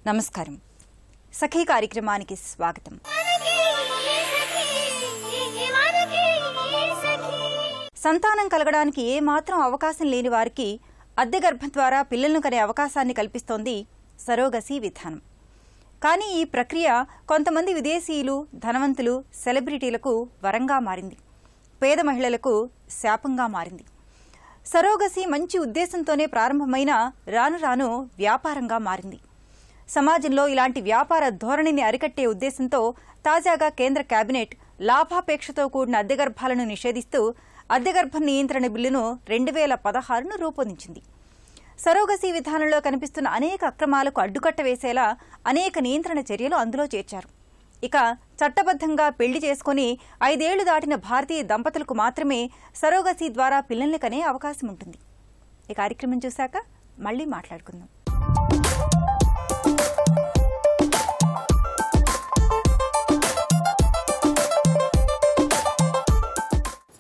నమస్కారం. సఖీ కార్యక్రమానికి స్వాగతం. సంతానం కలగడానికి ఏమాత్రం అవకాశం లేని వారికి అద్దె గర్భం ద్వారా పిల్లలను కనే అవకాశాన్ని కల్పిస్తోంది సరోగసీ విధానం. కానీ ఈ ప్రక్రియ కొంతమంది విదేశీయులు, ధనవంతులు, సెలబ్రిటీలకు వరంగా మారింది. పేద మహిళలకు శాపంగా మారింది. సరోగసీ మంచి ఉద్దేశంతోనే ప్రారంభమైన రాను రాను వ్యాపారంగా మారింది. సమాజంలో ఇలాంటి వ్యాపార ధోరణిని అరికట్టే ఉద్దేశంతో తాజాగా కేంద్ర కేబినెట్ లాభాపేక్షతో కూడిన అద్దె గర్భాలను నిషేధిస్తూ అద్దె గర్భం నియంత్రణ బిల్లును 2016ను రూపొందించింది. సరోగసీ విధానంలో కనిపిస్తున్న అనేక అక్రమాలకు అడ్డుకట్ట వేసేలా అనేక నియంత్రణ చర్యలు అందులో చేర్చారు. ఇక చట్టబద్ధంగా పెళ్లి చేసుకుని 5 ఏళ్లు దాటిన భారతీయ దంపతులకు మాత్రమే సరోగసీ ద్వారా పిల్లల్ని కనే అవకాశం ఉంటుంది. ఈ కార్యక్రమం చూశాక మళ్లీ మాట్లాడుకుందాం.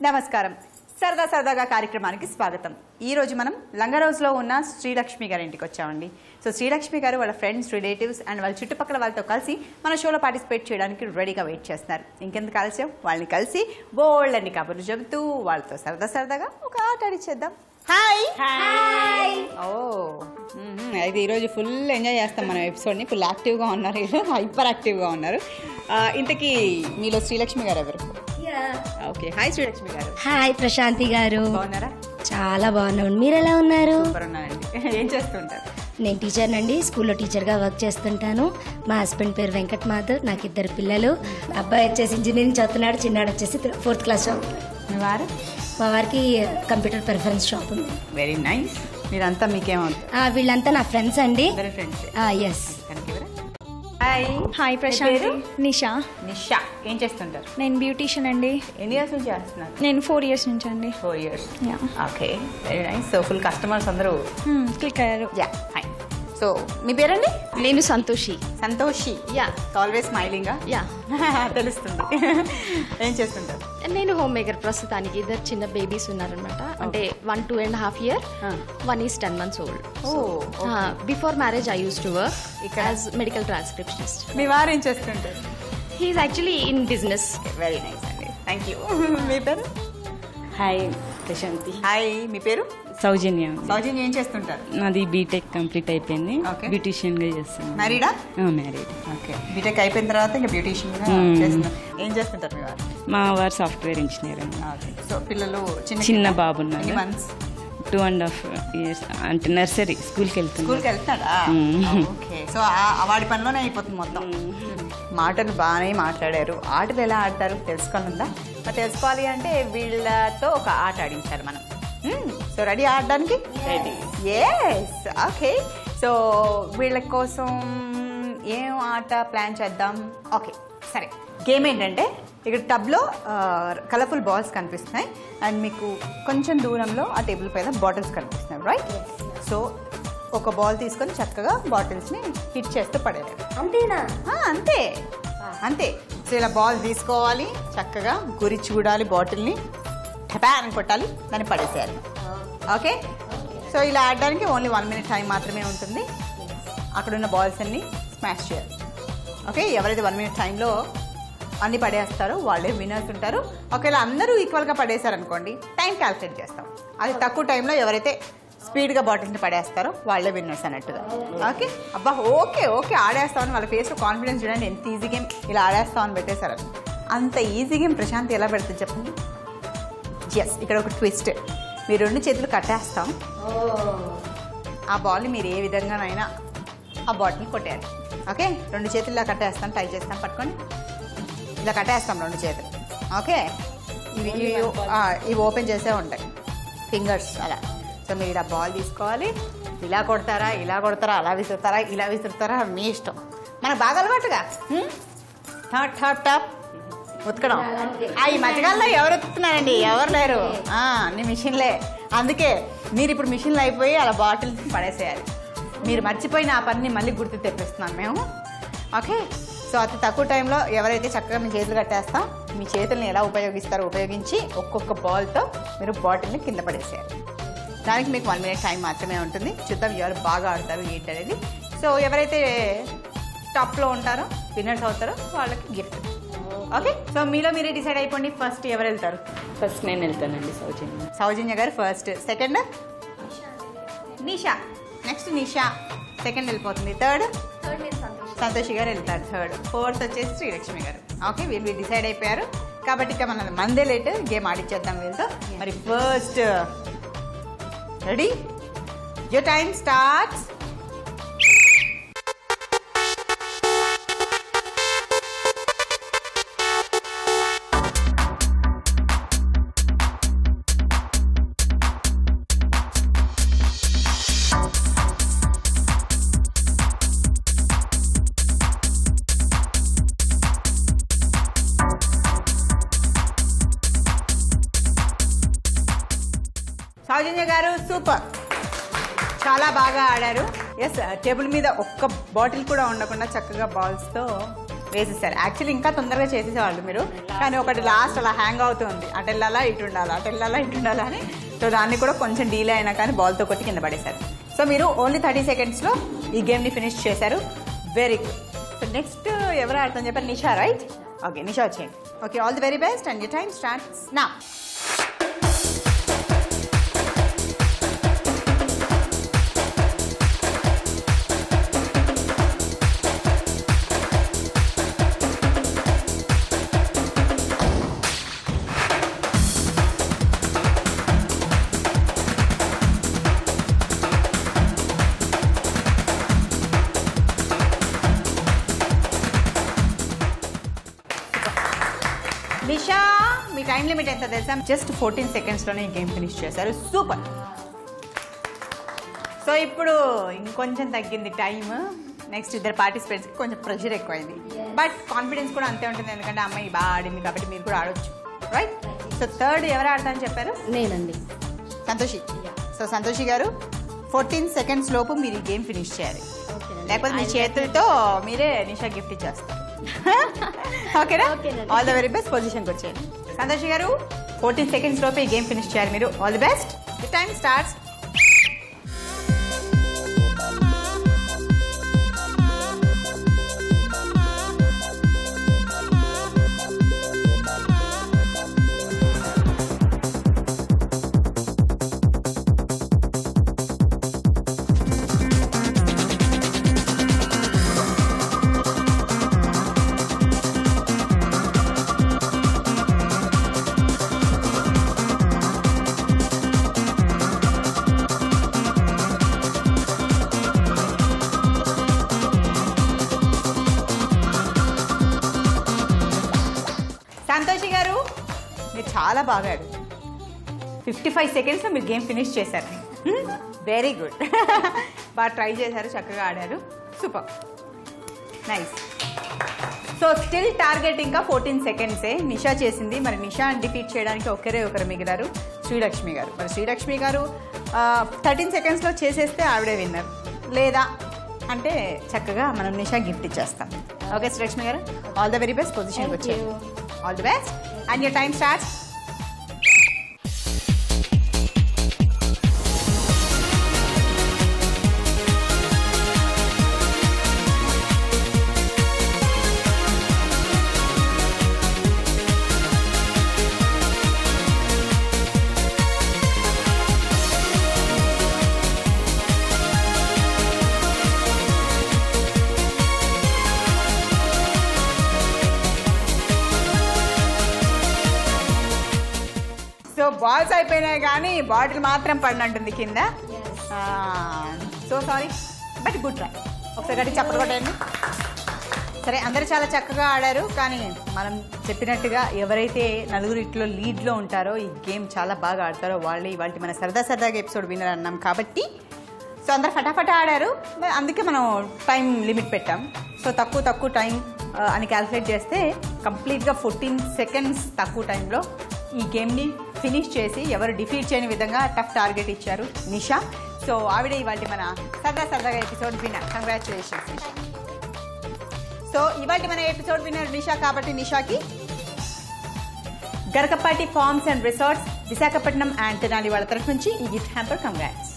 నమస్కారం. సరదా సరదాగా కార్యక్రమానికి స్వాగతం. ఈ రోజు మనం లంగరోజ్లో ఉన్న శ్రీలక్ష్మి గారి ఇంటికి వచ్చామండి. సో శ్రీలక్ష్మి గారు వాళ్ళ ఫ్రెండ్స్, రిలేటివ్స్ అండ్ వాళ్ళ చుట్టుపక్కల వాళ్ళతో కలిసి మన షోలో పార్టిసిపేట్ చేయడానికి రెడీగా వెయిట్ చేస్తున్నారు. ఇంకెందుకు ఆలస్యం, వాళ్ళని కలిసి బోల్డ్ అన్ని కబుర్లు చెబుతూ వాళ్ళతో సరదా సరదాగా ఒక ఆట ఆడిచ్చేద్దాం. Hi hi. అయితే ఈరోజు ఫుల్ ఎంజాయ్ చేస్తాం మనం ఎపిసోడ్ని. ఫుల్ యాక్టివ్గా ఉన్నారు, హైపర్ యాక్టివ్గా ఉన్నారు. ఇంతకీ మీలో శ్రీలక్ష్మి గారు ఎవరు? ఓకే, హాయ్ శ్రీలక్ష్మి గారు. హాయ్ ప్రశాంతి గారు. బాగున్నారా? చాలా బాగున్నాను. మీరు ఎలా ఉన్నారు? సూపర్ ఉన్నానండి. ఏం చేస్తుంటారు? నేను టీచర్ నండి. స్కూల్లో టీచర్గా వర్క్ చేస్తుంటాను. మా హస్బెండ్ పేరు వెంకట్ మాధవ్. నాకు 2 పిల్లలు. అబ్బాయి వచ్చేసి ఇంజనీరింగ్ చదువుతున్నాడు, చిన్నాడు వచ్చేసి 4th క్లాస్ చదువుతున్నాడు. మీ వారు? మా వారికి కంప్యూటర్ పెర్ఫరెన్స్ షాప్ ఉంది. Very nice. మీరంతా మీకేమవుతారు? వీళ్ళంతా నా ఫ్రెండ్స్ అండి. Friends. Yes. Hi. Hi Prashanthi. Nisha. Nisha. ఏం చేస్తుంటారు? నేను బ్యూటీషియన్ అండి. ఎన్ని ఇయర్స్ నుంచి చేస్తున్నారు? నేను 4 years నుంచి అండి. 4 years. Okay, very nice. So full customers అందరూ క్లిక్ అయ్యారు. Yeah, fine. సో మీ పేరండి? నేను సంతోషి. సంతోషి. యా. ఆల్వేస్ స్మైలింగా? యా. తెలుస్తుంది. ఏం చేస్తుంటారు? నేను హోమ్ మేకర్. ప్రస్తుతానికి 2 చిన్న బేబీస్ ఉన్నారనమాట. అంటే 1 2.5 years, 1 is 10 months old. Before marriage I use to work as medical transcriptionist. మీ వారు ఏం చేస్తుంటారు? He's actually in business. Very nice అండి, థ్యాంక్ యూ. మీ పేరు? హాయ్ ప్రశాంతి. హాయ్. మీ పేరు? సౌజన్య. సౌజన్య ఏం చేస్తుంటారు? నాది బీటెక్ కంప్లీట్ అయిపోయింది. Okay. బ్యూటిషియన్ గా చేస్తాను. మ్యారీడా? మ్యారీడ్. ఓకే, బీటెక్ అయిపోయిన తర్వాత ఇంకా బ్యూటీషియన్ చేస్తున్నారు. ఏం చేస్తుంటారు మీ వారు? మా వారు సాఫ్ట్వేర్ ఇంజనీర్ అండి. ఓకే. సో పిల్లలు చిన్న బాబు ఉన్నారు. మంత్స్? 2.5 years. అంటే నర్సరీ స్కూల్కి వెళ్తున్నారు. స్కూల్కి వెళ్తాడా? ఓకే. సో వాడి పనిలోనే అయిపోతుంది మొత్తం. మాటలు బాగానే మాట్లాడారు. ఆటలు ఎలా ఆడతారు తెలుసుకోవాలందా? మరి తెలుసుకోవాలి అంటే వీళ్ళతో ఒక ఆట ఆడించాలి మనం. సో రెడీ ఆడడానికి? ఎస్. ఓకే. సో వీళ్ళ కోసం ఏం ఆట ప్లాన్ చేద్దాం? ఓకే, సరే. గేమ్ ఏంటంటే ఇక్కడ టబ్లో కలర్ఫుల్ బాల్స్ కనిపిస్తున్నాయి అండ్ మీకు కొంచెం దూరంలో ఆ టేబుల్ పైన బాటిల్స్ కనిపిస్తున్నాయి, రైట్? సో ఒక బాల్ తీసుకొని చక్కగా బాటిల్స్ని హిట్ చేస్తూ పడేయాలి. అంతేనా? అంతే అంతే. సో ఇలా బాల్ తీసుకోవాలి, చక్కగా గురి చూడాలి, బాటిల్ని టపా అని కొట్టాలి, దాన్ని పడేసేయాలి. ఓకే. సో ఇలా ఆడడానికి ఓన్లీ 1 minute టైం మాత్రమే ఉంటుంది. అక్కడున్న బాల్స్ అన్ని స్మాష్ చేయాలి. ఓకే. ఎవరైతే 1 minute టైంలో అన్ని పడేస్తారో వాళ్ళే విన్నర్స్ ఉంటారు. ఒకవేళ అందరూ ఈక్వల్గా పడేశారనుకోండి, టైం క్యాల్కులేట్ చేస్తాం. అది తక్కువ టైంలో ఎవరైతే స్పీడ్గా బాటిల్స్ని పడేస్తారో వాళ్ళే విన్నర్స్ అన్నట్టుగా. ఓకే. అబ్బా ఓకే ఓకే ఆడేస్తామని వాళ్ళ ఫేస్లో కాన్ఫిడెన్స్ చూడండి. ఎంత ఈజీ గేమ్. ఇలా ఆడేస్తామని పెట్టేశారు. అంత ఈజీ గేమ్ ప్రశాంత్ ఎలా పెడుతుంది చెప్పండి? ఎస్. ఇక్కడ ఒక ట్విస్ట్. మీరు 2 చేతులు కట్టేస్తాం. ఆ బాల్ని మీరు ఏ విధంగానైనా ఆ బాటిల్ని కొట్టేయాలి. ఓకే. 2 చేతులు ఇలా కట్టేస్తాం, టై చేస్తాం, పట్టుకొని ఇలా కట్టేస్తాం 2 చేతులు. ఓకే. ఇవి ఓపెన్ చేసే ఉంటాయి ఫింగర్స్ అలా. సో మీరు ఇలా బాల్ తీసుకోవాలి. ఇలా కొడతారా, ఇలా కొడతారా, అలా విసురుతారా, ఇలా విసురుతారా, మీ ఇష్టం. మనకు బాగా అలవాటుగా టాప్ టాప్ టాప్ ఉతకడం. ఈ మధ్యకాలంలో ఎవరు ఉతుకుతున్నారండి? ఎవరు లేరు. అన్ని మిషన్లే. అందుకే మీరు ఇప్పుడు మిషన్లు అయిపోయి అలా బాటిల్స్ పడేసేయాలి. మీరు మర్చిపోయిన ఆ పనిని మళ్ళీ గుర్తు తెప్పిస్తున్నాం మేము. ఓకే. సో అతి తక్కువ టైంలో ఎవరైతే చక్కగా మీ చేతులు కట్టేస్తాం, మీ చేతుల్ని ఎలా ఉపయోగిస్తారో ఉపయోగించి ఒక్కొక్క బాల్తో మీరు బాటిల్ని కింద పడేసేయాలి. దానికి మీకు 1 minute టైం మాత్రమే ఉంటుంది. చూద్దాం ఎవరు బాగా ఆడతారు ఏంటనేది. సో ఎవరైతే టాప్లో ఉంటారో విన్నర్స్ అవుతారో వాళ్ళకి గిఫ్ట్. ఓకే, సో మీలో మీరే డిసైడ్ అయిపోండి. ఫస్ట్ ఎవరు వెళ్తారు? ఫస్ట్ నేను వెళ్తానండి సౌజన్య. సౌజన్య గారు ఫస్ట్. సెకండ్ నిషా. నెక్స్ట్ నిషా సెకండ్ వెళ్ళిపోతుంది. థర్డ్ సంతోషి గారు వెళ్తారు థర్డ్. ఫోర్త్ వచ్చేసి శ్రీలక్ష్మి గారు. ఓకే, వీళ్ళు డిసైడ్ అయిపోయారు కాబట్టి ఇక మనం మందే లేట్ గేమ్ ఆడిచ్చేద్దాం వీళ్ళతో. మరి first ready, your time starts. Soujanya garu super, చాలా బాగా ఆడారు. ఎస్, టేబుల్ మీద ఒక్క బాటిల్ కూడా ఉండకుండా చక్కగా బాల్స్తో వేసేసారు. యాక్చువల్లీ ఇంకా తొందరగా చేసేసేవాళ్ళు మీరు, కానీ ఒకటి లాస్ట్ అలా హ్యాంగ్ అవుతుంది, అటు వెళ్ళాలా ఇటు ఉండాలా, అటు వెళ్ళాలా ఇటు ఉండాలా అని. సో దాన్ని కూడా కొంచెం డీలే అయినా కానీ బాల్తో కొట్టి కింద పడేశారు. సో మీరు ఓన్లీ 30 సెకండ్స్లో ఈ గేమ్ని ఫినిష్ చేశారు. Very good. సో నెక్స్ట్ ఎవరు ఆడతాను చెప్పారు? నిషా, రైట్? ఓకే, నిషా వచ్చేయండి. Okay, all the very best and your time starts now. Nisha, మీ టైం లిమిట్ ఎంత తెలుసా? జస్ట్ 14 సెకండ్స్లోనే ఈ గేమ్ ఫినిష్ చేశారు. సూపర్. సో ఇప్పుడు ఇంకొంచెం తగ్గింది టైం. నెక్స్ట్ ఇద్దరు పార్టిసిపేట్స్కి కొంచెం ప్రెషర్ ఎక్కువైంది, బట్ కాన్ఫిడెన్స్ కూడా అంతే ఉంటుంది, ఎందుకంటే అమ్మాయి బాగా ఆడింది కాబట్టి మీరు కూడా ఆడొచ్చు, రైట్? సో థర్డ్ ఎవరు ఆడతారని చెప్పారు? నేనండి. సంతోషి. సో సంతోషి గారు 14 సెకండ్స్ లోపు మీరు ఈ గేమ్ ఫినిష్ చేయాలి, లేకపోతే మీ చేతులతో మీరే నిషా గిఫ్ట్ ఇచ్చేస్తారు. ఓకేనా? All the very best. పొజిషన్కి వచ్చేయండి. సంతోషి గారు 14 సెకండ్స్ లోపు ఈ గేమ్ ఫినిష్ చేయాలి మీరు. All the best. The time starts. Santoshi గారు మీరు చాలా బాగా ఆడారు. 55 సెకండ్స్లో మీరు గేమ్ ఫినిష్ చేశారు. Very good. బాగా ట్రై చేశారు, చక్కగా ఆడారు. Super, nice. So still target ఇంకా 14 సెకండ్సే నిషా చేసింది. మరి నిషా డిఫీట్ చేయడానికి ఒకరు మిగిలారు, శ్రీలక్ష్మి గారు. మరి శ్రీలక్ష్మి గారు 13 సెకండ్స్లో చేసేస్తే ఆవిడే విన్నర్, లేదా అంటే చక్కగా మనం నిషా గిఫ్ట్ ఇచ్చేస్తాం. ఓకే శ్రీలక్ష్మి గారు, ఆల్ ద వెరీ బెస్ట్. పొజిషన్కి వచ్చాయి. All the best and your time starts. So balls అయిపోయినాయి కానీ బాటిల్ మాత్రం పడినట్టుంది కింద. So sorry, but good try. ఒకసారి గట్టి చప్పట్లు కొట్టండి. సరే, అందరూ చాలా చక్కగా ఆడారు, కానీ మనం చెప్పినట్టుగా ఎవరైతే నలుగురిట్లో లీడ్లో ఉంటారో, ఈ గేమ్ చాలా బాగా ఆడతారో వాళ్ళే ఇవాళ మన సరదాగా ఎపిసోడ్ విన్నర్ అన్నాం కాబట్టి. సో అందరు ఫటాఫటా ఆడారు, అందుకే మనం టైం లిమిట్ పెట్టాం. సో తక్కువ టైం అని క్యాల్కులేట్ చేస్తే కంప్లీట్గా 14 సెకండ్స్ తక్కువ టైంలో ఈ గేమ్ని ఫినిష్ చేసి ఎవరు డిఫీట్ చేయని విధంగా టఫ్ టార్గెట్ ఇచ్చారు నిషా. సో ఆవిడ ఇవాళ మన సరదాగా episode winner. Congratulations Nisha. So ఇవాళ మన ఎపిసోడ్ విన్నర్ నిషా కాబట్టి నిషాకి Garikapati farms and resorts, Visakhapatnam and Tenali వాళ్ళ తరఫు నుంచి ఈ gift hamper. Congrats.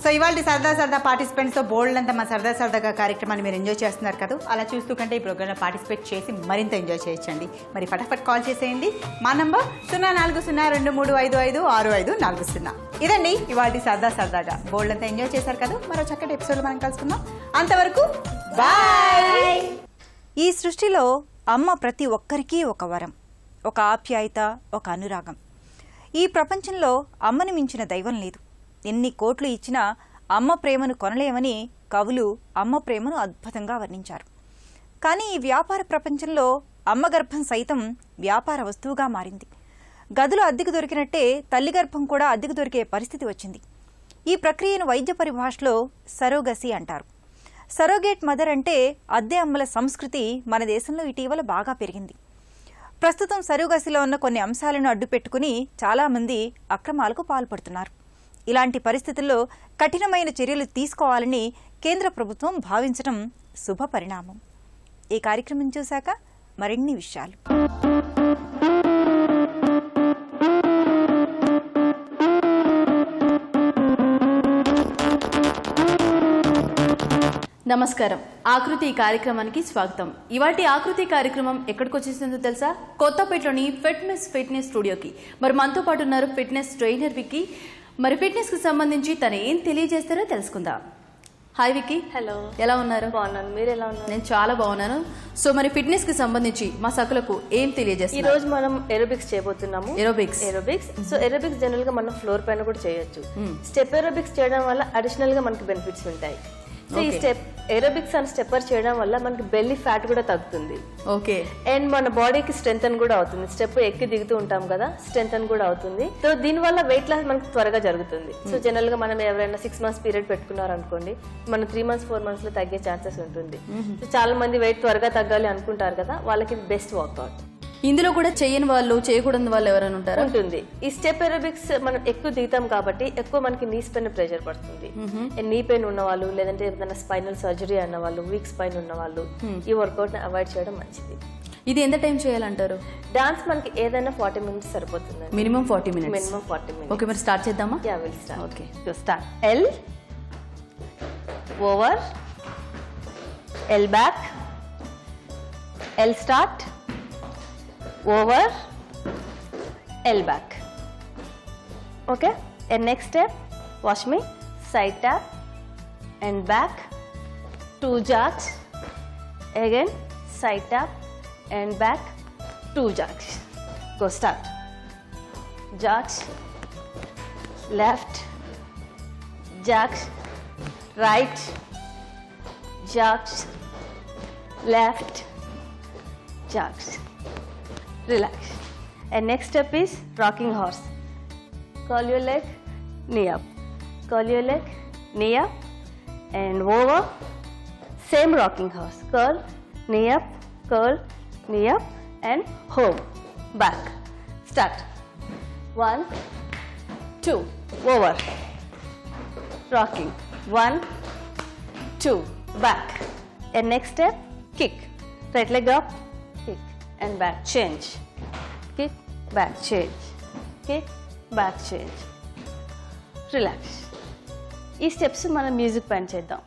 So so ఇవాళ సరదా సరదా పార్టిసిపెంట్స్తో బోల్డ్ అంతా మా సరదాగా కార్యక్రమాన్ని మీరు ఎంజాయ్ చేస్తున్నారు కదా. అలా చూస్తూ కంటే ఈ ప్రోగ్రాంలో పార్టిసిపేట్ చేసి మరింత ఎంజాయ్ చేయొచ్చండి. మరి ఫటాఫట్ కాల్ చేసేయండి. మా నంబర్ 0402355640. ఇదండి ఇవాళ సరదాగా బోల్డ్ అంతా ఎంజాయ్ చేశారు కదా. మరో చక్కటి ఎపిసోడ్లో మనం కలుసుకుందాం. అంతవరకు బాయ్. ఈ సృష్టిలో అమ్మ ప్రతి ఒక్కరికి ఒక వరం, ఒక ఆప్యాయత, ఒక అనురాగం. ఈ ప్రపంచంలో అమ్మని మించిన దైవం లేదు. ఎన్ని కోట్లు ఇచ్చినా అమ్మ ప్రేమను కొనలేమని కవులు అమ్మ ప్రేమను అద్భుతంగా వర్ణించారు. కానీ ఈ వ్యాపార ప్రపంచంలో అమ్మ గర్భం సైతం వ్యాపార వస్తువుగా మారింది. గదులు అద్దెకు దొరికినట్టే తల్లి గర్భం కూడా అద్దెకు దొరికే పరిస్థితి వచ్చింది. ఈ ప్రక్రియను వైద్య పరిభాషలో సరోగసీ అంటారు. సరోగేట్ మదర్ అంటే అద్దె అమ్మల సంస్కృతి మన దేశంలో ఇటీవల బాగా పెరిగింది. ప్రస్తుతం సరోగసీలో ఉన్న కొన్ని అంశాలను అడ్డుపెట్టుకుని చాలామంది అక్రమాలకు పాల్పడుతున్నారు. ఇలాంటి పరిస్థితుల్లో కఠినమైన చర్యలు తీసుకోవాలని కేంద్ర ప్రభుత్వం భావించడం శుభ పరిణామం. ఈ కార్యక్రమం చూశాక మరిన్ని విషయాలు. నమస్కారం. ఆకృతి కార్యక్రమానికి స్వాగతం. ఇవాటి ఆకృతి కార్యక్రమం ఎక్కడికి వచ్చేసిందో తెలుసా? కొత్తపేటలోని ఫిట్నెస్ స్టూడియోకి. మరి మనతో పాటు ఉన్నారు ఫిట్నెస్ ట్రైనర్ విక్కీ. మరి ఫిట్నెస్ కి సంబంధించి తను ఏం తెలియజేస్తారో తెలుసుకుందాం. హాయ్ విక్కీ. హలో, ఎలా ఉన్నారు? బాగున్నాను. మీరు ఎలా ఉన్నారు? నేను చాలా బాగున్నాను. సో మరి ఫిట్నెస్ కి సంబంధించి మా సకులకు ఏం తెలియజేస్తారు? ఈ రోజు మనం ఏరోబిక్స్ చేయబోతున్నాము. ఏరోబిక్స్. సో ఏరోబిక్స్ జనరల్ గా మనం ఫ్లోర్ పైన కూడా చేయొచ్చు. స్టెప్ ఏరోబిక్స్ చేయడం వల్ల అడిషనల్ గా మనకి బెనిఫిట్స్ ఉంటాయి. సో ఈ ఏరోబిక్స్ అండ్ స్టెప్పర్ చేయడం వల్ల మనకి బెల్లీ ఫ్యాట్ కూడా తగ్గుతుంది. ఓకే. అండ్ మన బాడీకి స్ట్రెంగ్ కూడా అవుతుంది. స్టెప్ ఎక్కి దిగుతూ ఉంటాం కదా, స్ట్రెంగ్ కూడా అవుతుంది. సో దీని వల్ల వెయిట్ లాస్ మనకి త్వరగా జరుగుతుంది. సో జనరల్ గా మనం ఎవరైనా 6 months పీరియడ్ పెట్టుకున్నారు అనుకోండి, మనం 3 months 4 months లో తగ్గే ఛాన్సెస్ ఉంటుంది. సో చాలా మంది వెయిట్ త్వరగా తగ్గాలి అనుకుంటారు కదా, వాళ్ళకి బెస్ట్ వర్కౌట్. ఇందులో కూడా చేయని వాళ్ళు, చేయకూడని వాళ్ళు ఎవరైనా ఉంటారా? ఉంటుంది. ఈ స్టెప్ ఏరోబిక్స్ మనం ఎక్కువ దిగుతాం కాబట్టి ఎక్కువ మనకి నీస్ పైన ప్రెషర్ పడుతుంది. నీ పెయిన్ ఉన్న వాళ్ళు, లేదంటే ఏదైనా స్పైనల్ సర్జరీ అన్న వాళ్ళు, వీక్ స్పైన్ ఉన్న వాళ్ళు ఈ వర్కౌట్ ని అవాయిడ్ చేయడం మంచిది. ఇది ఎంత టైం చేయాలంటారు? డాన్స్ మనకి ఏదైనా 40 minutes సరిపోతుంది. Minimum 40 minutes. Minimum 40 minutes. Okay, మరి స్టార్ట్ చేద్దామా? Yeah, will start. Okay, so start. L over, L back, L start, over, L back. Okay, and next step, watch me, side tap and back, 2 jacks, again side tap and back, 2 jacks. Go start. Jacks, left, jacks, right, jacks, left, jacks. Relax. And next step is rocking horse. Curl your leg, knee up. Curl your leg, knee up, and over. Same rocking horse. Curl, knee up, and home. Back. Start. 1, 2, over. Rocking. 1, 2, back. And next step, kick. Right leg up, kick. And back, change, kick, back, change, kick, back, change. Relax. ఈ steps మనం music పైన చేద్దాం.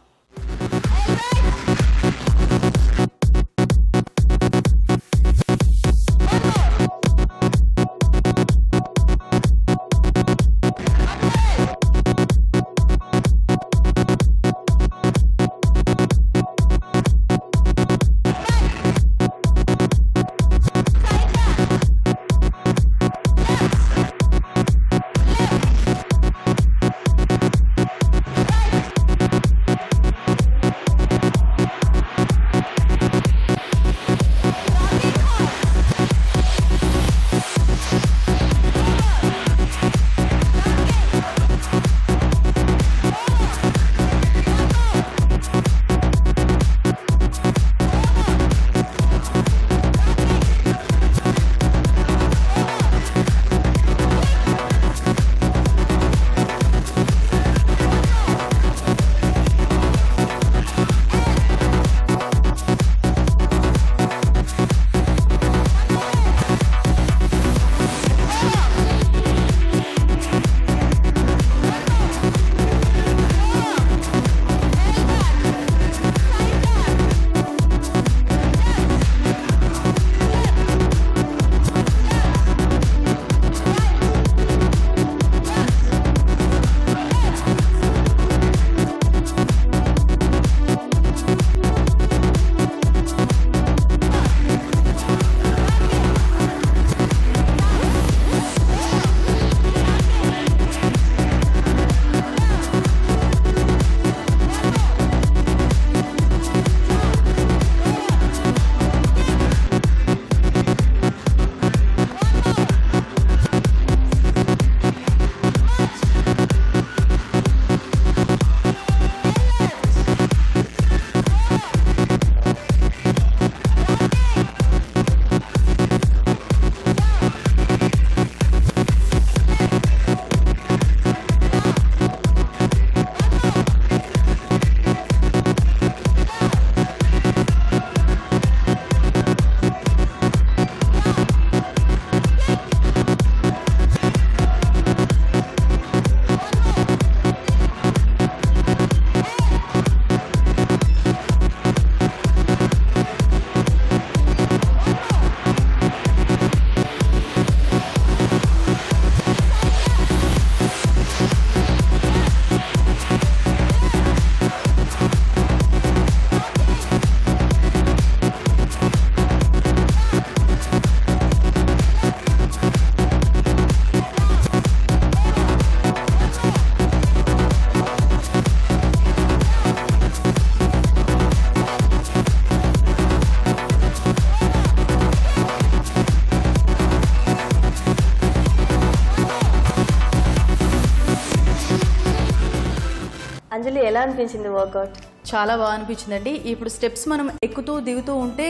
అంజలి ఎలా అనిపించింది work out? చాలా బాగా అనిపించిందండి. ఇప్పుడు స్టెప్స్ మనం ఎక్కుతూ దిగుతూ ఉంటే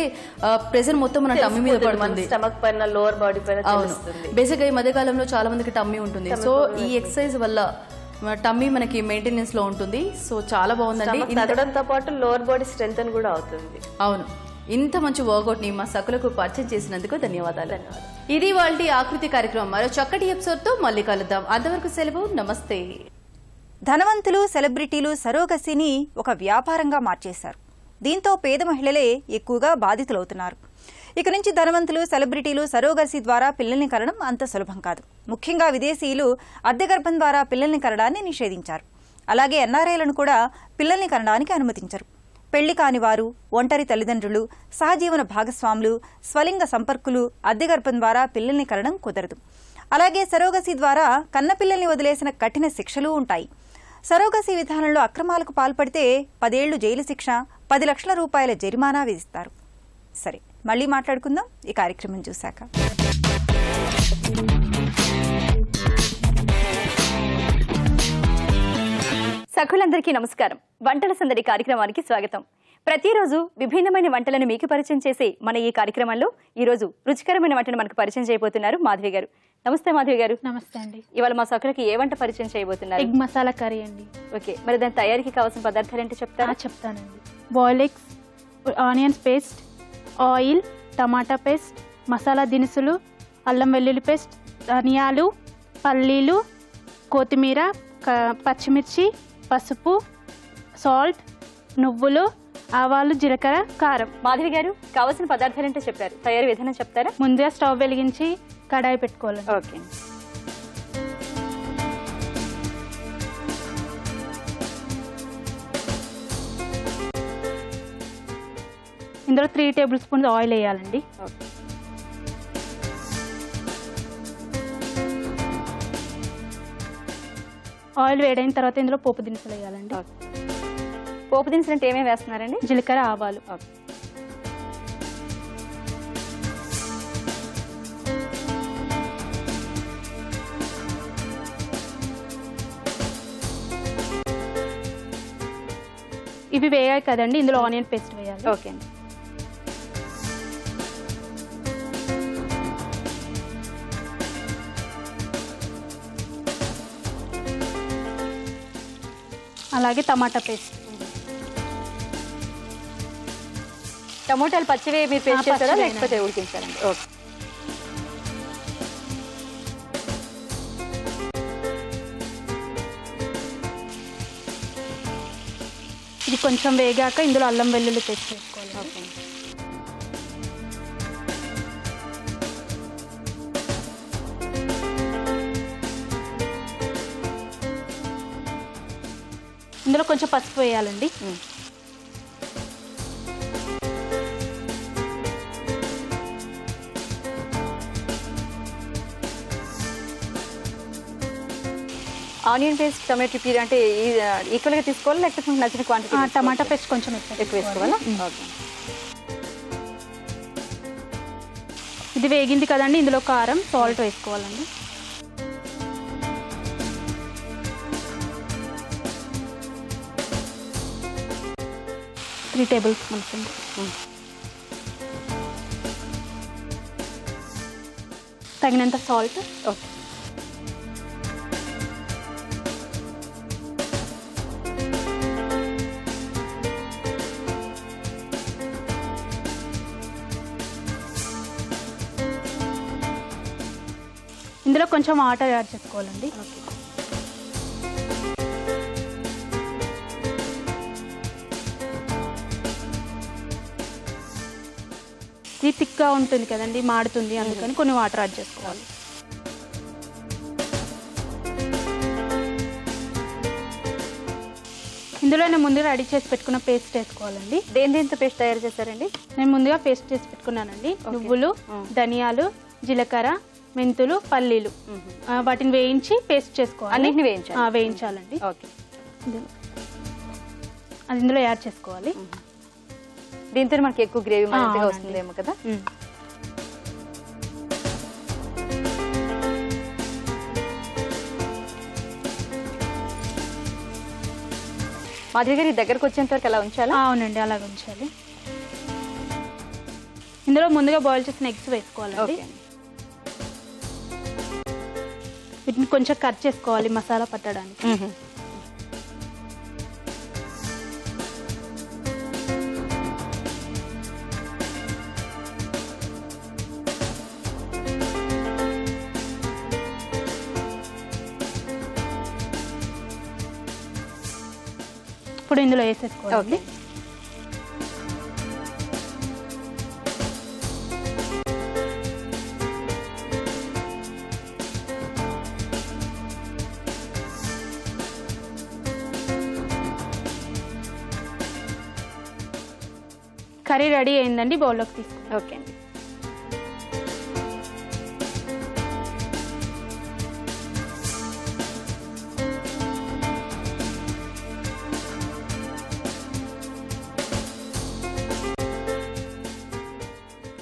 ప్రెజర్ మొత్తం మన టమ్మీ మీద పడుతుంది, స్టమక్ పైన లోవర్ బాడీ పైన. అవును, బేసిక్గా ఈ మధ్య కాలంలో చాలా మందికి టమ్మీ ఉంటుంది. సో ఈ ఎక్సర్సైజ్ వల్ల టమ్మీ మనకి మెయింటెనెన్స్ లో ఉంటుంది. సో చాలా బాగుందండి. తగ్గడంతో పాటు లోవర్ బాడీ స్ట్రెంత్ కూడా అవుతుంది. అవును, ఇంత మంచి వర్కౌట్ ని మా సకులకు పరిచయం చేసినందుకు ధన్యవాదాలు. ఇది వాళ్ళ ఆకృతి కార్యక్రమం. మరో చక్కటి ఎపిసోడ్ తో మళ్ళీ కలుద్దాం. అంతవరకు సెలవు, నమస్తే. ధనవంతులు, సెలబ్రిటీలు సరోగసీని ఒక వ్యాపారంగా మార్చేశారు. దీంతో పేద మహిళలే ఎక్కువగా బాధితులవుతున్నారు. ఇక నుంచి ధనవంతులు, సెలబ్రిటీలు సరోగసీ ద్వారా పిల్లల్ని కనడం అంత సులభం కాదు. ముఖ్యంగా విదేశీయులు అద్దె గర్భం ద్వారా పిల్లల్ని కనడాన్ని నిషేధించారు. అలాగే ఎన్ఆర్ఐలను కూడా పిల్లల్ని కనడానికి అనుమతించరు. పెళ్లి కాని వారు, ఒంటరి తల్లిదండ్రులు, సహజీవన భాగస్వాములు, స్వలింగ సంపర్కులు అద్దె గర్భం ద్వారా పిల్లల్ని కనడం కుదరదు. అలాగే సరోగసీ ద్వారా కన్నపిల్లల్ని వదిలేసిన కఠిన శిక్షలు ఉంటాయి. సరోగసీ విధానంలో అక్రమాలకు పాల్పడితే 10 ఏళ్లు జైలు శిక్ష, 10 లక్షల రూపాయల జరిమానా విధిస్తారు. సరే, మళ్ళీ మాట్లాడుకుందాం ఈ కార్యక్రమం చూశాక. సఖులందరికీ నమస్కారం. వంటల సందడి కార్యక్రమానికి స్వాగతం. ప్రతిరోజు విభిన్నమైన వంటలను మీకు పరిచయం చేసే మన ఈ కార్యక్రమంలో ఈరోజు రుచికరమైన వంటను మనకు పరిచయం చేయబోతున్నారు మాధవి గారు. నమస్తే మాధవి గారు. నమస్తే అండి. ఇవాళ మా సఖులకి ఏ వంట పరిచయం చేయబోతున్నారు? ఎగ్ మసాలా కర్రీ అండి. ఓకే, మరి దాని తయారీకి కావాల్సిన పదార్థాలు ఏంటో చెప్తారా? చెప్తానండి. Boil eggs, onions paste, oil, tomato paste, masala దినుసులు, అల్లం వెల్లుల్లి పేస్ట్, ధనియాలు, పల్లీలు, కొత్తిమీర, పచ్చిమిర్చి, పసుపు, సాల్ట్, నువ్వులు, ఆవాలు, జీలకర్ర, కారం. మాధవి గారు, కావాల్సిన పదార్థాలు ఏంటో చెప్పారు, తయారీ విధానం చెప్తారా? ముందుగా స్టవ్ వెలిగించి కడాయి పెట్టుకోవాలి. ఓకే. ఇందులో 3 టేబుల్ స్పూన్స్ ఆయిల్ వేయాలండి. ఆయిల్ వేడైన తర్వాత ఇందులో పోపు దినుసులు వేయాలండి. పోపు దినుసులు అంటే ఏమేమి వేస్తున్నారండి? జీలకర్ర, ఆవాలు. ఇవి వేయాలి కదండి, ఇందులో ఆనియన్ పేస్ట్ వేయాలి. ఓకే అండి. అలాగే టమాటా పేస్ట్. టమోటాలు పచ్చివే మీరు పేస్ట్ చేస్తారా లేకపోతే ఉడికించారండి? ఓకే. ఇది కొంచెం వేగాక ఇందులో అల్లం వెల్లుల్లి పేస్ట్ వేసుకోవాలి. ఓకే. ఇందులో కొంచెం పసుపు వేయాలండి. ఆనియన్ పేస్ట్, టమాటో ప్యూరీ అంటే ఈక్వల్గా తీసుకోవాలి లేకపోతే మీకు నచ్చిన క్వాంటిటీ? టమాటా పేస్ట్ కొంచెం ఎక్కువ వేసుకోవాలా? ఓకే. ఇది వేగింది కదండి, ఇందులో కారం, సాల్ట్ వేసుకోవాలండి. త్రీ టేబుల్ స్పూన్స్ తగినంత సాల్ట్. ఓకే. ఇందులో కొంచెం వాటర్ యాడ్ చేసుకోవాలండి. ఇది థిక్గా ఉంటుంది కదండి, మాడుతుంది, అందుకని కొన్ని వాటర్ యాడ్ చేసుకోవాలి. ఇందులో నేను ముందుగా రెడీ చేసి పెట్టుకున్న పేస్ట్ వేసుకోవాలండి. దేంతో పేస్ట్ తయారు చేశారండి? నేను ముందుగా పేస్ట్ చేసి పెట్టుకున్నానండి. నువ్వులు, ధనియాలు, జీలకర్ర, మెంతులు, పల్లీలు వాటిని వేయించి పేస్ట్ చేసుకోవాలి. అన్నిటిని వేయించాలండి. ఓకే. అది ఇందులో యాడ్ చేసుకోవాలి. దీంతో మనకి ఎక్కువ గ్రేవీ మరింతగా వస్తుందేమో కదా. మాధవి గారి దగ్గరకు వచ్చేంత వరకు అలా ఉంచాలా? అవునండి, అలాగ ఉంచాలి. ఇందులో ముందుగా బాయిల్ చేసిన ఎగ్స్ వేసుకోవాలండి. వీటిని కొంచెం కట్ చేసుకోవాలి మసాలా పట్టడానికి. ఇప్పుడు ఇందులో వేసేసుకోవాలి. కర్రీ రెడీ అయిందండి, బౌల్లోకి తీసుకుంటాం. ఓకే అండి.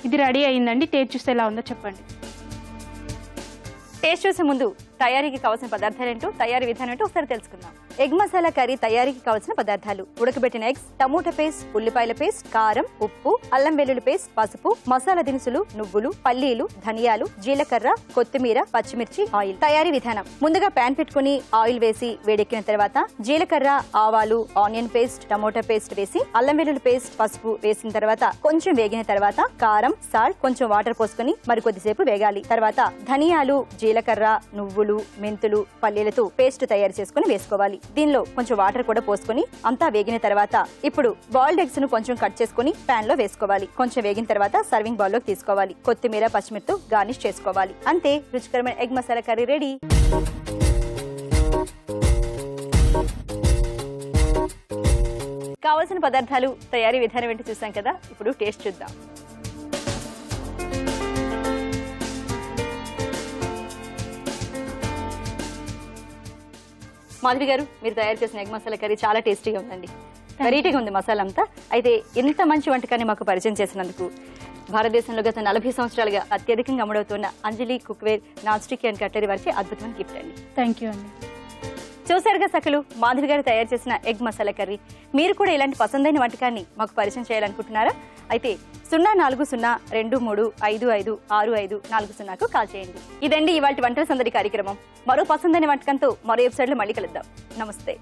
ఇది రెడీ అయిందండి. టేస్ట్ చూస్తే ఎలా ఉందో చెప్పండి. టేస్ట్ చూసే ముందు తయారీకి కావాల్సిన పదార్థాలు ఏంటో, తయారీ విధానం ఏంటో ఒకసారి తెలుసుకుందాం. ఎగ్ మసాలా కర్రీ తయారీకి కావాల్సిన పదార్థాలు: ఉడకబెట్టిన ఎగ్స్, టమోటా పేస్ట్, ఉల్లిపాయల పేస్ట్, కారం, ఉప్పు, అల్లం వెల్లుల్లి పేస్ట్, పసుపు, మసాలా దినుసులు, నువ్వులు, పల్లీలు, ధనియాలు, జీలకర్ర, కొత్తిమీర, పచ్చిమిర్చి, ఆయిల్. తయారీ విధానం: ముందుగా ప్యాన్ పెట్టుకుని ఆయిల్ వేసి వేడెక్కిన తర్వాత జీలకర్ర, ఆవాలు, ఆనియన్ పేస్ట్, టమోటా పేస్ట్ వేసి అల్లం వెల్లుల్లి పేస్ట్, పసుపు వేసిన తర్వాత కొంచెం వేగిన తర్వాత కారం, సాల్ట్, కొంచెం వాటర్ పోసుకుని మరి కొద్దిసేపు వేగాలి. తర్వాత ధనియాలు, జీలకర్ర, నువ్వులు, మెంతులు, పల్లీలతో పేస్ట్ తయారు చేసుకుని వేసుకోవాలి. దీనిలో కొంచెం వాటర్ కూడా పోసుకుని అంతా వేగిన తర్వాత ఇప్పుడు బాయిల్డ్ ఎగ్స్ ను కొంచెం కట్ చేసుకుని పాన్ లో వేసుకోవాలి. కొంచెం వేగిన తర్వాత సర్వింగ్ బౌల్ లోకి తీసుకోవాలి. కొత్తిమీర, పచ్చిమిర్చితో గార్నిష్ చేసుకోవాలి. అంతే, రుచికరమైన ఎగ్ మసాలా కర్రీ రెడీ. కావలసిన పదార్థాలు, తయారీ విధానం ఏంటి చూసాం కదా, ఇప్పుడు టేస్ట్ చూద్దాం. మాధవి గారు, మీరు తయారు చేసిన ఎగ్ మసాలా కర్రీ చాలా టేస్టీగా ఉందండి. వెరైటీగా ఉంది మసాలా అంతా. అయితే ఇంత మంచి వంటకాన్ని మాకు పరిచయం చేసినందుకు భారతదేశంలో గత 40 సంవత్సరాలుగా అత్యధికంగా అమ్ముడవుతున్న అంజలి కుక్వేర్ నాన్ స్టిక్ అండ్ కట్టరీ వారికి అద్భుతమైన గిఫ్ట్ అండి. థ్యాంక్ యూ అండి. చూసారుగా సకలు, మాధవి గారు తయారు చేసిన ఎగ్ మసాలా కర్రీ. మీరు కూడా ఇలాంటి పసందైన వంటకాన్ని మాకు పరిచయం చేయాలనుకుంటున్నారా? అయితే 04023556540కు కాల్ చేయండి. ఇదండి ఇవాళ వంటల సందడి కార్యక్రమం. మరో పసందైన వంటకంతో మరో ఎపిసోడ్ లో మళ్ళీ కలుద్దాం. నమస్తే.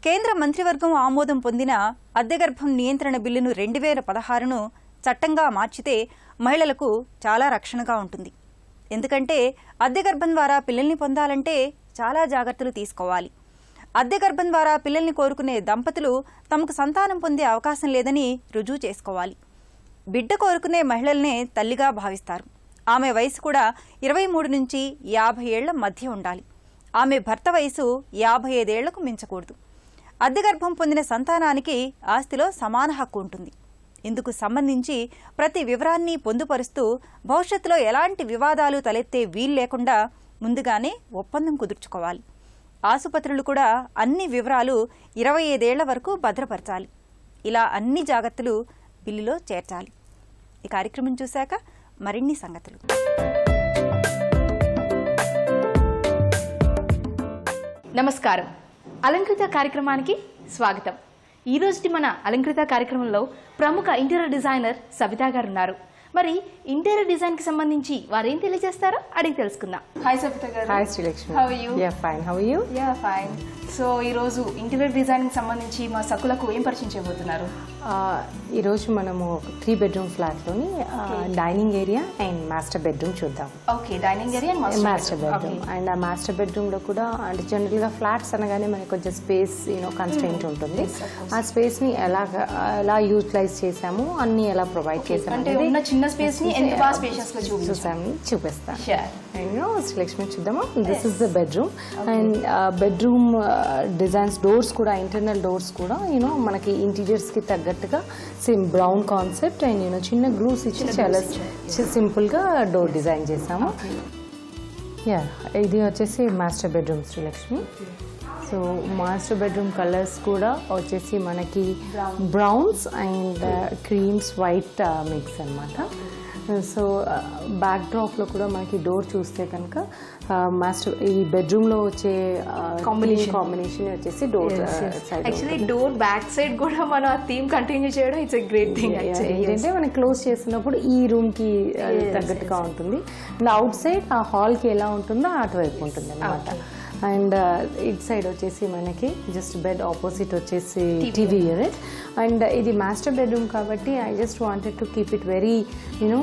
కేంద్ర మంత్రివర్గం ఆమోదం పొందిన అద్దె గర్భం నియంత్రణ బిల్లును 2016ను చట్టంగా మార్చితే మహిళలకు చాలా రక్షణగా ఉంటుంది. ఎందుకంటే అద్దె గర్భం ద్వారా పిల్లల్ని పొందాలంటే చాలా జాగ్రత్తలు తీసుకోవాలి. అద్దె గర్భం ద్వారా పిల్లల్ని కోరుకునే దంపతులు తమకు సంతానం పొందే అవకాశం లేదని రుజువు చేసుకోవాలి. బిడ్డ కోరుకునే మహిళల్నే తల్లిగా భావిస్తారు. ఆమె వయసు కూడా 23 నుంచి 50 ఏళ్ల మధ్య ఉండాలి. ఆమె భర్త వయసు 55 ఏళ్లకు మించకూడదు. అద్దె గర్భం పొందిన సంతానానికి ఆస్తిలో సమాన హక్కు ఉంటుంది. ఇందుకు సంబంధించి ప్రతి వివరాన్ని పొందుపరుస్తూ భవిష్యత్తులో ఎలాంటి వివాదాలు తలెత్తే వీలు లేకుండా ముందుగానే ఒప్పందం కుదుర్చుకోవాలి. ఆసుపత్రులు కూడా అన్ని వివరాలు 25 ఏళ్ల వరకు భద్రపరచాలి. ఇలా అన్ని జాగ్రత్తలు బిల్లులో చేర్చాలి. ఈ కార్యక్రమం చూశాక మరిన్ని సంగతులు. నమస్కారం. అలంకృత కార్యక్రమానికి స్వాగతం. ఈ రోజుటి మన అలంకృత కార్యక్రమంలో ప్రముఖ ఇంటీరియర్ డిజైనర్ సవితా గారు ఉన్నారు. మరి ఇంటీరియర్ డిజైన్ కి సంబంధించి వారేం తెలియజేస్తారో అడిగి తెలుసుకుందాం. Hi Savitha garu. Hi Srilakshmi. How are you? Ya fine. How are you? Ya fine. So ఈ రోజు ఇంటీరియర్ డిజైన్ కి సంబంధించి మా సకులకు ఏం పరిచయం చేయబోతున్నారు? ఈ రోజు మనము 3 బెడ్రూమ్ ఫ్లాట్ లోని dining area and master bedroom చూద్దాం. Okay, dining area and master bedroom. And ఆ మాస్టర్ బెడ్రూమ్ లో కూడా అంటే జనరల్ గా ఫ్లాట్స్ అనగానే మనకి కొంచెం స్పేస్ కన్స్ట్రెయింట్ ఉంటుంది. ఆ స్పేస్ ని ఎలా యూటిలైజ్ చేసాము, అన్ని ఎలా ప్రొవైడ్ చేసాము అంటే ఉన్న చిన్న స్పేస్ ని ఎంత బాగా స్పేషియస్ గా చూపిస్తాను. శ్రీలక్ష్మి చూద్దామా. This is the bedroom. And bedroom designs, doors కూడా, ఇంటర్నల్ డోర్స్ కూడా మనకి ఇంటీరియర్స్ కి తగ్గట్టుగా సేమ్ బ్రౌన్ కాన్సెప్ట్ అండ్ చిన్న గ్లూస్ ఇచ్చి చాలా సింపుల్ గా డోర్ డిజైన్ చేసాము. యా, ఇది వచ్చేసి master bedroom Srilakshmi. So master bedroom colours కూడా వచ్చేసి మనకి browns and creams, white mix అన్నమాట. సో బ్యాక్ డ్రాప్లో కూడా మనకి డోర్ చూస్తే కనుక మాస్టర్ ఈ బెడ్రూమ్లో వచ్చే కాంబినేషన్ వచ్చేసి door actually door back side కూడా మనం ఆ థీమ్ కంటిన్యూ చేయడం ఇట్స్ ఎ గ్రేట్ థింగ్. ఏంటంటే మనం క్లోజ్ చేసినప్పుడు ఈ రూమ్కి తగ్గట్టుగా ఉంటుంది. అవుట్ సైడ్ ఆ హాల్కి ఎలా ఉంటుందో అటువైపు ఉంటుంది అన్నమాట. అండ్ ఇట్ సైడ్ వచ్చేసి మనకి జస్ట్ బెడ్ ఆపోజిట్ వచ్చేసి టీవీ యూనిట్. అండ్ ఇది మాస్టర్ బెడ్రూమ్ కాబట్టి I just wanted to keep it very you know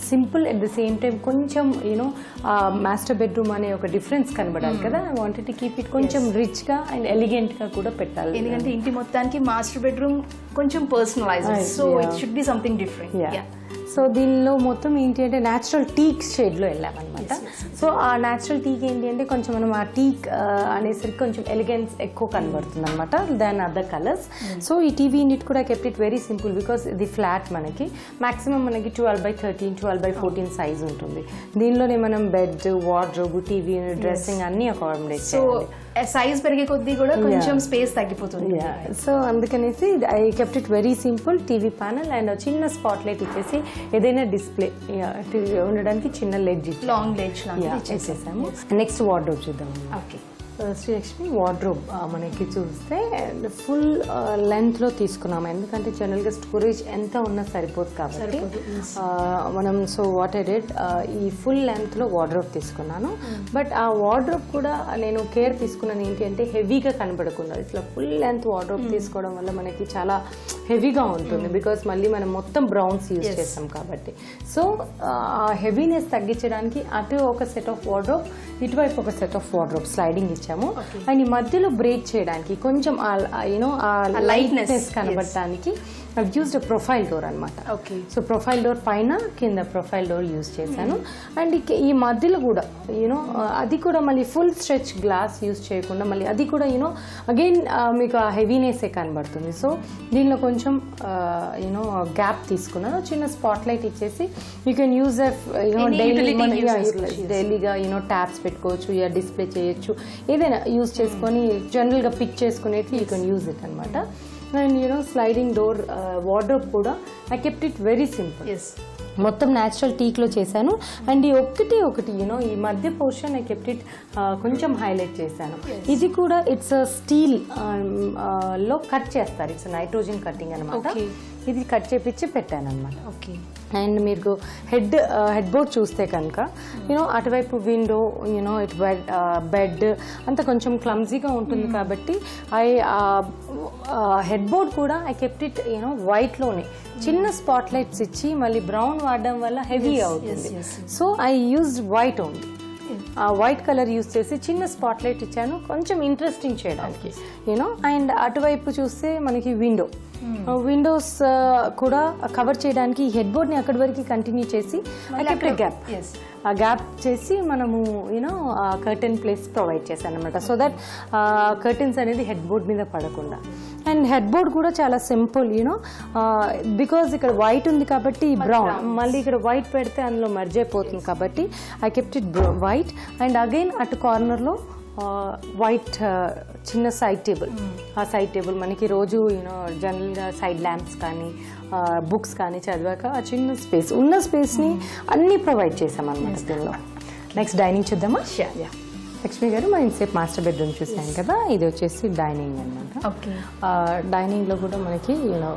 simple at the same time కొంచెం యూనో మాస్టర్ బెడ్రూమ్ అనే ఒక డిఫరెన్స్ కనబడాలి కదా. I wanted to keep it కొంచెం రిచ్గా అండ్ ఎలిగెంట్గా కూడా పెట్టాలి. ఎందుకంటే ఇంటి మొత్తానికి మాస్టర్ బెడ్రూమ్ కొంచెం personalise, so it should be something different. So దీనిలో మొత్తం ఏంటి అంటే న్యాచురల్ టీక్ షేడ్లో వెళ్ళామన్నమాట. సో ఆ న్యాచురల్ టీక్ ఏంటి అంటే కొంచెం మనం ఆ టీక్ అనేసరికి కొంచెం ఎలిగెన్స్ ఎక్కువ కనబడుతుంది అనమాట దాన్ అదర్ కలర్స్. సో ఈ టీవీ యూనిట్ కూడా kept it very simple because ఇది ఫ్లాట్ మనకి మ్యాక్సిమం మనకి 12x13, 12x14 సైజ్ ఉంటుంది. దీనిలోనే మనం bed, wardrobe, TV unit, dressing అన్ని అకామిడేట్ చేయాలి. సైజ్ పెరిగే కొద్దీ కూడా కొంచెం స్పేస్ తగ్గిపోతుంది. సో అందుకనేసి I kept it very simple. TV panel and చిన్న స్పాట్ లైట్ ఇచ్చేసి ఏదైనా డిస్ప్లే ఉండడానికి చిన్న లెడ్జ్ లాంగ్ లెడ్జ్ ఇచ్చేసాము. నెక్స్ట్ వార్డ్రోబ్ చూద్దాం. ఓకే, శ్రీలక్ష్మి వార్డ్రోబ్ మనకి చూస్తే ఫుల్ లెంత్లో తీసుకున్నాము. ఎందుకంటే జనరల్గా స్టోరేజ్ ఎంత ఉన్నా సరిపోదు కాబట్టి మనం సో వాట్ ఐ డెడ్ ఈ ఫుల్ లెంత్లో వార్డ్రోబ్ తీసుకున్నాను. బట్ ఆ వార్డ్రోబ్ కూడా నేను కేర్ తీసుకున్నాను ఏంటి అంటే హెవీగా కనబడకుండా ఇట్లా ఫుల్ లెంత్ వార్డ్రోబ్ తీసుకోవడం వల్ల మనకి చాలా హెవీగా ఉంటుంది బికాస్ మళ్ళీ మనం మొత్తం బ్రౌన్స్ యూజ్ చేస్తాం కాబట్టి. సో ఆ హెవీనెస్ తగ్గించడానికి అటు ఒక సెట్ ఆఫ్ వార్డ్రోబ్, ఇటువైపు ఒక సెట్ ఆఫ్ వార్డ్రోబ్ స్లైడింగ్ ఇచ్చాము. అండ్ ఈ మధ్యలో బ్రేక్ చేయడానికి కొంచెం యూనో ఆ లైట్నెస్ కనబడటానికి I've used a profile door అనమాట. సో ప్రొఫైల్ డోర్ పైన కింద ప్రొఫైల్ డోర్ యూజ్ చేశాను. అండ్ ఈ మధ్యలో కూడా యూనో అది కూడా మళ్ళీ ఫుల్ స్ట్రెచ్ గ్లాస్ యూజ్ చేయకుండా మళ్ళీ అది కూడా యూనో అగైన్ మీకు ఆ హెవీనెస్సే కనబడుతుంది. సో దీనిలో కొంచెం యూనో గ్యాప్ తీసుకున్నాను. చిన్న స్పాట్ లైట్ ఇచ్చేసి యూ కెన్ యూజ్ యూనో డైలీగా యూనో ట్యాబ్స్ పెట్టుకోవచ్చు, యా డిస్ప్లే చేయొచ్చు, ఏదైనా యూజ్ చేసుకొని జనరల్గా పిక్ చేసుకునేది యూ కెన్ యూజ్ ఇట్ అనమాట. And you know sliding door wardrobe కూడా I kept it very simple. మొత్తం న్యాచురల్ టీక్లో చేశాను. అండ్ ఈ ఒకటి యూనో ఈ మధ్య పోర్షన్ ఐ కెప్ట్ ఇట్ కొంచెం హైలైట్ చేశాను. ఇది కూడా ఇట్స్ స్టీల్ లో కట్ చేస్తారు. ఇట్స్ నైట్రోజన్ కటింగ్ అనమాట. ఇది కట్ చేపించి పెట్టాను అనమాట. అండ్ మీరు హెడ్ బోర్డ్ చూస్తే కనుక యూనో అటువైపు విండో యూనో ఇటు బెడ్ అంతా కొంచెం క్లమ్జీగా ఉంటుంది కాబట్టి హెడ్ బోర్డ్ కూడా ఐ కెప్ట్ ఇట్ యూనో వైట్లోనే చిన్న స్పాట్ లైట్స్ ఇచ్చి మళ్ళీ బ్రౌన్ వాడడం వల్ల హెవీ అవుతుంది. So I used white only. White colour use చేసి చిన్న స్పాట్ లైట్ ఇచ్చాను కొంచెం ఇంట్రెస్టింగ్ చేయడానికి యూనో. అండ్ అటువైపు చూస్తే మనకి విండోస్ కూడా కవర్ చేయడానికి హెడ్ బోర్డ్ని అక్కడి వరకు కంటిన్యూ చేసి ఆ గ్యాప్ చేసి మనము యూనో కర్టెన్ ప్లేస్ ప్రొవైడ్ చేశాను అనమాట. సో దట్ కర్టెన్స్ అనేది హెడ్ బోర్డ్ మీద పడకుండా. అండ్ హెడ్ బోర్డ్ కూడా చాలా సింపుల్ యూనో బికాజ్ ఇక్కడ వైట్ ఉంది కాబట్టి బ్రౌన్, మళ్ళీ ఇక్కడ వైట్ పెడితే అందులో మర్జ్ అయిపోతుంది కాబట్టి I kept it white. And again అటు కార్నర్లో వైట్ చిన్న సైడ్ టేబుల్. ఆ సైడ్ టేబుల్ మనకి రోజు యూనో జనరల్గా సైడ్ ల్యాంప్స్ కానీ బుక్స్ కానీ చదివాక ఆ చిన్న స్పేస్ ఉన్న స్పేస్ని అన్నీ ప్రొవైడ్ చేసామన్నమాట దీనిలో. నెక్స్ట్ డైనింగ్ చూద్దామా? లక్ష్మి గారు మనం ఇంతసేపు మాస్టర్ బెడ్రూమ్ చూసాం కదా, ఇది వచ్చేసి డైనింగ్ అనమాట. డైనింగ్లో కూడా మనకి యూనో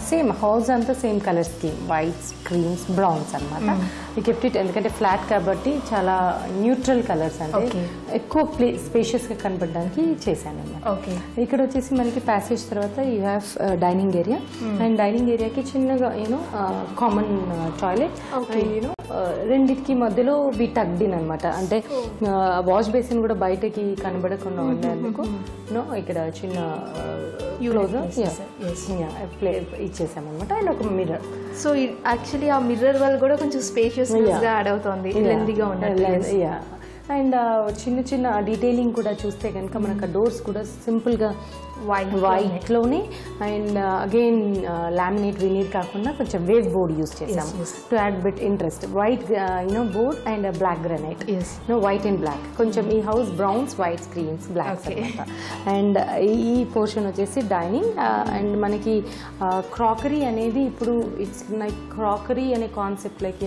సేమ్ హౌస్ అంతా same colour scheme, whites, creams, browns అనమాట. ఈ కెప్ట్ ఇట్ ఎందుకంటే ఫ్లాట్ కాబట్టి చాలా న్యూట్రల్ కలర్స్ అంటే ఎక్కువ స్పేషియస్గా కనపడడానికి చేశాను అనమాట. ఇక్కడ వచ్చేసి మనకి ప్యాసేజ్ తర్వాత you have dining area. And dining ఏరియాకి చిన్నగా యూనో కామన్ టాయిలెట్. యూనో రెండింటికి మధ్యలో వి టక్డ్ ఇన్ అనమాట. అంటే వాష్ బేసిన్ కూడా బయటకి కనబడకుండా ఉండేందుకు ఇక్కడ చిన్న ఇచ్చేసామన్నమాట. అండ్ ఒక మిర్రర్. సో యాక్చువల్లీ ఆ మిర్రర్ వల్ల కూడా కొంచెం స్పేషియస్గా యాడ్ అవుతుంది, లెంతీగా ఉన్నట్టు. అండ్ చిన్న చిన్న డీటెయిలింగ్ కూడా చూస్తే కనుక మనకు డోర్స్ కూడా సింపుల్గా వైట్లోనే అండ్ అగైన్ లామినేట్ వినీర్ కాకుండా కొంచెం వేవ్ బోర్డ్ యూస్ చేసాము to add bit interest white board and black granite white and black కొంచెం ఈ house browns white screens blacks అనమాట అండ్ ఈ పోర్షన్ వచ్చేసి డైనింగ్ అండ్ మనకి క్రాకరీ అనేది ఇప్పుడు ఇట్స్ లైక్ క్రాకరీ అనే concept like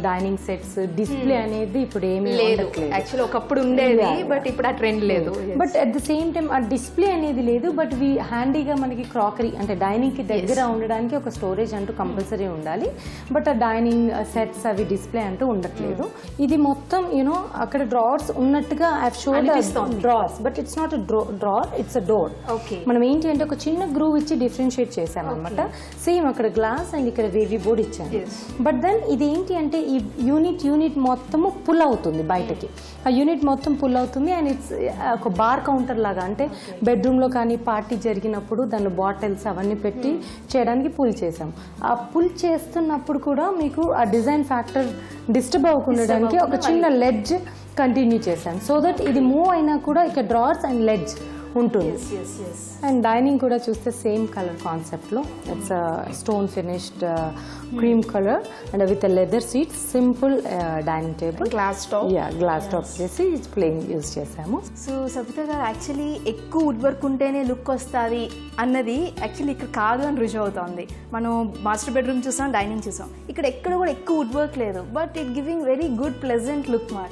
dining sets display అనేది ఇప్పుడు ఏమీ లేదు యాక్చువల్లీ ఒకప్పుడు ఉండేది బట్ ఇప్పుడు ఆ ట్రెండ్ లేదు but at the same time ఆ డిస్ప్లే అనేది లేదు బట్ హ్యాండీగా మనకి క్రాకరీ అంటే డైనింగ్ కి దగ్గర ఉండడానికి ఒక స్టోరేజ్ అంటూ కంపల్సరీ ఉండాలి బట్ ఆ డైనింగ్ సెట్స్ అవి డిస్ప్లే అంటూ ఉండట్లేదు ఇది మొత్తం అక్కడ డ్రావర్స్ ఉన్నట్టుగా I showed drawers but it's not drawer it's a door మనం ఏంటి అంటే ఒక చిన్న గ్రూవ్ ఇచ్చి డిఫరెన్షియేట్ చేసాం అనమాట సేమ్ అక్కడ గ్లాస్ అండ్ ఇక్కడ వేవీ బోర్డ్ ఇచ్చాను బట్ దెన్ ఇది ఏంటి అంటే ఈ యూనిట్ మొత్తము పుల్ అవుతుంది బయటకి ఆ యూనిట్ మొత్తం పుల్ అవుతుంది అండ్ ఇట్స్ ఒక బార్ కౌంటర్ లాగా అంటే బెడ్రూమ్ లో కానీ పార్టీ జరిగినప్పుడు దానిలో బాటిల్స్ అవన్నీ పెట్టి చేయడానికి పుల్ చేసాం ఆ పుల్ చేస్తున్నప్పుడు కూడా మీకు ఆ డిజైన్ ఫ్యాక్టర్ డిస్టర్బ్ అవ్వకుండడానికి ఒక చిన్న లెడ్జ్ కంటిన్యూ చేశాను సో దట్ ఇది మూవ్ అయినా కూడా ఇక్కడ డ్రావర్స్ అండ్ లెడ్జ్ ఉంటుంది అండ్ డైనింగ్ కూడా చూస్తే సేమ్ కలర్ కాన్సెప్ట్లో it's stone finished cream colour and with leather seats simple dining table glass top చేసి ప్లేన్ యూజ్ చేసాము సో సబిత గారు యాక్చువల్లీ ఎక్కువ వుడ్ వర్క్ ఉంటేనే లుక్ వస్తుంది అన్నది యాక్చువల్లీ ఇక్కడ కాదు అని రుజువు అవుతుంది మనం మాస్టర్ బెడ్రూమ్ చూసాం డైనింగ్ చూసాం ఇక్కడ ఎక్కడ కూడా ఎక్కువ వుడ్ వర్క్ లేదు but it giving very good pleasant look మాట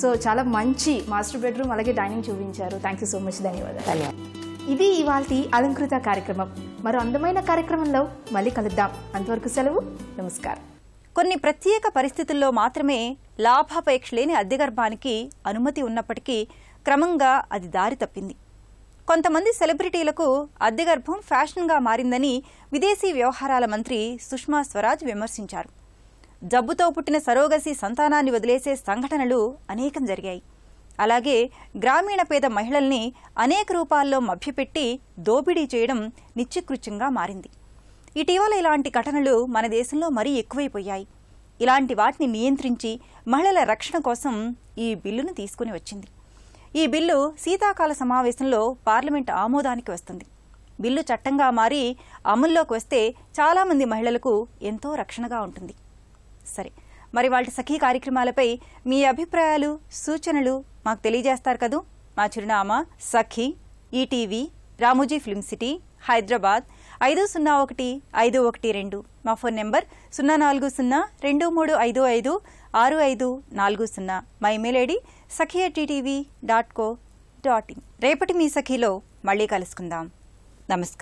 సో చాలా మంచి మాస్టర్ బెడ్రూమ్ అలాగే డైనింగ్ చూపించారు థ్యాంక్ యూ సో మచ్ ధన్యవాదాలు ఇది ఇవాల్టి అలంకృత కార్యక్రమం మరో అందమైన కార్యక్రమంలో మళ్ళీ కలుద్దాం అంతవరకు సెలవు నమస్కారం కొన్ని ప్రత్యేక పరిస్థితుల్లో మాత్రమే లాభాపేక్ష లేని అద్దె గర్భానికి అనుమతి ఉన్నప్పటికీ క్రమంగా అది దారి తప్పింది కొంతమంది సెలబ్రిటీలకు అద్దె గర్భం ఫ్యాషన్గా మారిందని విదేశీ వ్యవహారాల మంత్రి సుష్మా స్వరాజ్ విమర్శించారు జబ్బుతో పుట్టిన సరోగసి సంతానాన్ని వదిలేసే సంఘటనలు అనేకం జరిగాయి అలాగే గ్రామీణ పేద మహిళల్ని అనేక రూపాల్లో మభ్యపెట్టి దోపిడీ చేయడం నిత్యకృత్యంగా మారింది ఇటీవల ఇలాంటి ఘటనలు మన దేశంలో మరీ ఎక్కువైపోయాయి ఇలాంటి వాటిని నియంత్రించి మహిళల రక్షణ కోసం ఈ బిల్లును తీసుకుని వచ్చింది ఈ బిల్లు శీతాకాల సమావేశంలో పార్లమెంట్ ఆమోదానికి వస్తుంది బిల్లు చట్టంగా మారి అమల్లోకి వస్తే చాలామంది మహిళలకు ఎంతో రక్షణగా ఉంటుంది సరే మరి వాళ్ళ సఖీ కార్యక్రమాలపై మీ అభిప్రాయాలు సూచనలు మాకు తెలియజేస్తారు కదూ మా చిరునామా Sakhi ETV Ramoji film city Hyderabad 501512 మా ఫోన్ నెంబర్ 0402355640 మా ఇమెయిల్ ఐడి sakhi@ttv.co.in రేపటి మీ సఖీలో మళ్ళీ కలుసుకుందాం నమస్కారం